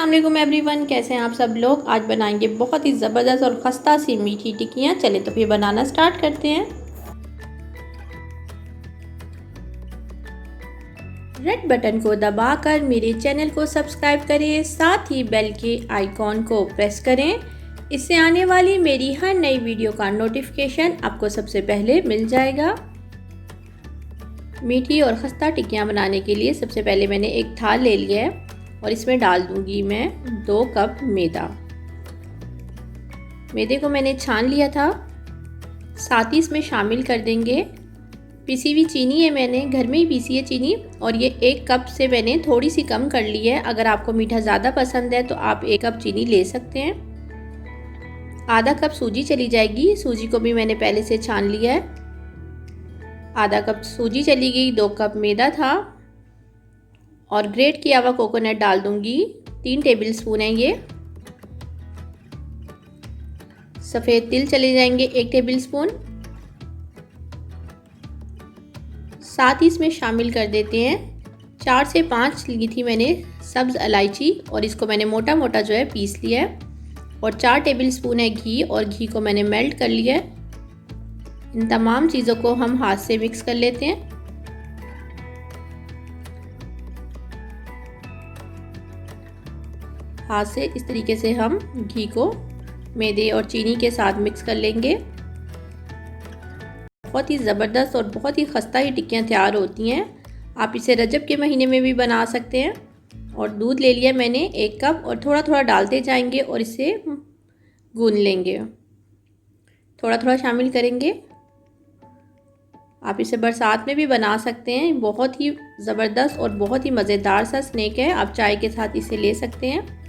अस्सलाम वालेकुम एवरीवन, कैसे हैं आप सब लोग। आज बनाएंगे बहुत ही ज़बरदस्त और खस्ता सी मीठी टिक्कियाँ। चले तो फिर बनाना स्टार्ट करते हैं। रेड बटन को दबाकर मेरे चैनल को सब्सक्राइब करें, साथ ही बेल के आइकॉन को प्रेस करें। इससे आने वाली मेरी हर नई वीडियो का नोटिफिकेशन आपको सबसे पहले मिल जाएगा। मीठी और खस्ता टिक्कियाँ बनाने के लिए सबसे पहले मैंने एक थाल ले लिया है और इसमें डाल दूंगी मैं 2 कप मैदा। मैदे को मैंने छान लिया था। साथ ही इसमें शामिल कर देंगे पिसी हुई चीनी है, मैंने घर में ही पीसी है चीनी, और ये 1 कप से मैंने थोड़ी सी कम कर ली है। अगर आपको मीठा ज़्यादा पसंद है तो आप 1 कप चीनी ले सकते हैं। आधा कप सूजी चली जाएगी। सूजी को भी मैंने पहले से छान लिया है। आधा कप सूजी चली गई। 2 कप मैदा था और ग्रेट किया हुआ कोकोनट डाल दूंगी। 3 टेबलस्पून है ये। सफ़ेद तिल चले जाएंगे 1 टेबलस्पून। साथ ही इसमें शामिल कर देते हैं 4 से 5 ली थी मैंने सब्ज़ इलायची, और इसको मैंने मोटा मोटा जो है पीस लिया है। और 4 टेबलस्पून है घी, और घी को मैंने मेल्ट कर लिया है। इन तमाम चीज़ों को हम हाथ से मिक्स कर लेते हैं। हाथ से इस तरीके से हम घी को मैदे और चीनी के साथ मिक्स कर लेंगे। बहुत ही ज़बरदस्त और बहुत ही खस्ता ही टिक्कियाँ तैयार होती हैं। आप इसे रजब के महीने में भी बना सकते हैं। और दूध ले लिया मैंने 1 कप, और थोड़ा थोड़ा डालते जाएंगे और इसे गूंद लेंगे। थोड़ा थोड़ा शामिल करेंगे। आप इसे बरसात में भी बना सकते हैं। बहुत ही ज़बरदस्त और बहुत ही मज़ेदार सा स्नैक है। आप चाय के साथ इसे ले सकते हैं।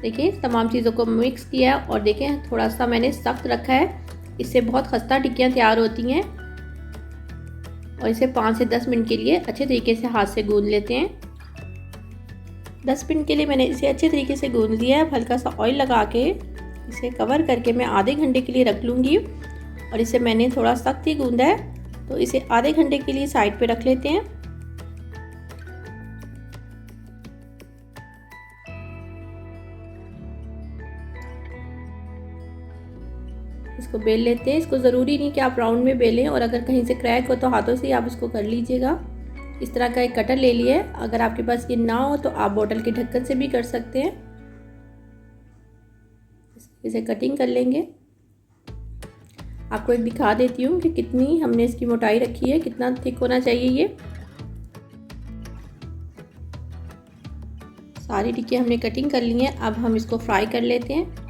देखिए तमाम चीज़ों को मिक्स किया और देखें थोड़ा सा मैंने सख्त रखा है। इससे बहुत खस्ता टिक्कियाँ तैयार होती हैं। और इसे 5 से 10 मिनट के लिए अच्छे तरीके से हाथ से गूंद लेते हैं। 10 मिनट के लिए मैंने इसे अच्छे तरीके से गूंद लिया है। हल्का सा ऑयल लगा के इसे कवर करके मैं आधे घंटे के लिए रख लूँगी। और इसे मैंने थोड़ा सख्त ही गूंदा है, तो इसे आधे घंटे के लिए साइड पे रख लेते हैं। इसको बेल लेते हैं। इसको ज़रूरी नहीं कि आप राउंड में बेलें, और अगर कहीं से क्रैक हो तो हाथों से आप इसको कर लीजिएगा। इस तरह का एक कटर ले लिया है। अगर आपके पास ये ना हो तो आप बोतल के ढक्कन से भी कर सकते हैं। इसे कटिंग कर लेंगे। आपको एक दिखा देती हूँ कि कितनी हमने इसकी मोटाई रखी है, कितना थिक होना चाहिए ये। सारी टिक्कियाँ हमने कटिंग कर ली हैं। अब हम इसको फ्राई कर लेते हैं।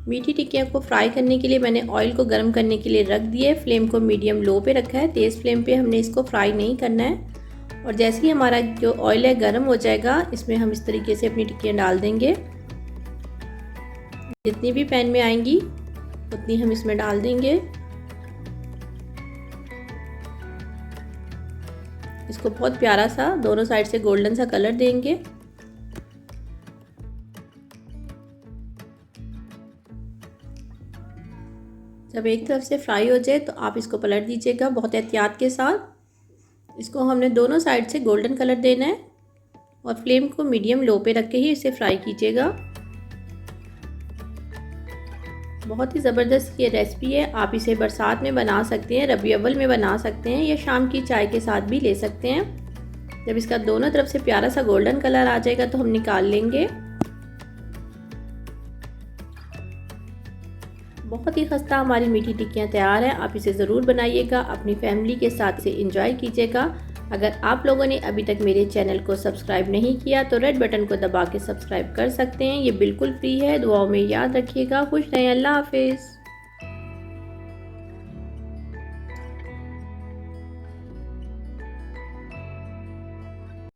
मीठी टिक्कियाँ को फ्राई करने के लिए मैंने ऑयल को गर्म करने के लिए रख दिया है। फ्लेम को मीडियम लो पे रखा है। तेज़ फ्लेम पे हमने इसको फ्राई नहीं करना है। और जैसे ही हमारा जो ऑयल है गर्म हो जाएगा, इसमें हम इस तरीके से अपनी टिक्कियाँ डाल देंगे। जितनी भी पैन में आएंगी उतनी हम इसमें डाल देंगे। इसको बहुत प्यारा सा दोनों साइड से गोल्डन सा कलर देंगे। जब एक तरफ से फ्राई हो जाए तो आप इसको पलट दीजिएगा बहुत एहतियात के साथ। इसको हमने दोनों साइड से गोल्डन कलर देना है, और फ्लेम को मीडियम लो पे रख के ही इसे फ्राई कीजिएगा। बहुत ही ज़बरदस्त ये रेसिपी है। आप इसे बरसात में बना सकते हैं, रबी अव्वल में बना सकते हैं, या शाम की चाय के साथ भी ले सकते हैं। जब इसका दोनों तरफ से प्यारा सा गोल्डन कलर आ जाएगा तो हम निकाल लेंगे। बहुत ही खस्ता हमारी मीठी टिक्कियाँ तैयार है। आप इसे ज़रूर बनाइएगा, अपनी फैमिली के साथ इसे एंजॉय कीजिएगा। अगर आप लोगों ने अभी तक मेरे चैनल को सब्सक्राइब नहीं किया तो रेड बटन को दबा के सब्सक्राइब कर सकते हैं। ये बिल्कुल फ्री है। दुआओं में याद रखिएगा। खुश रहें। अल्लाह हाफिज़।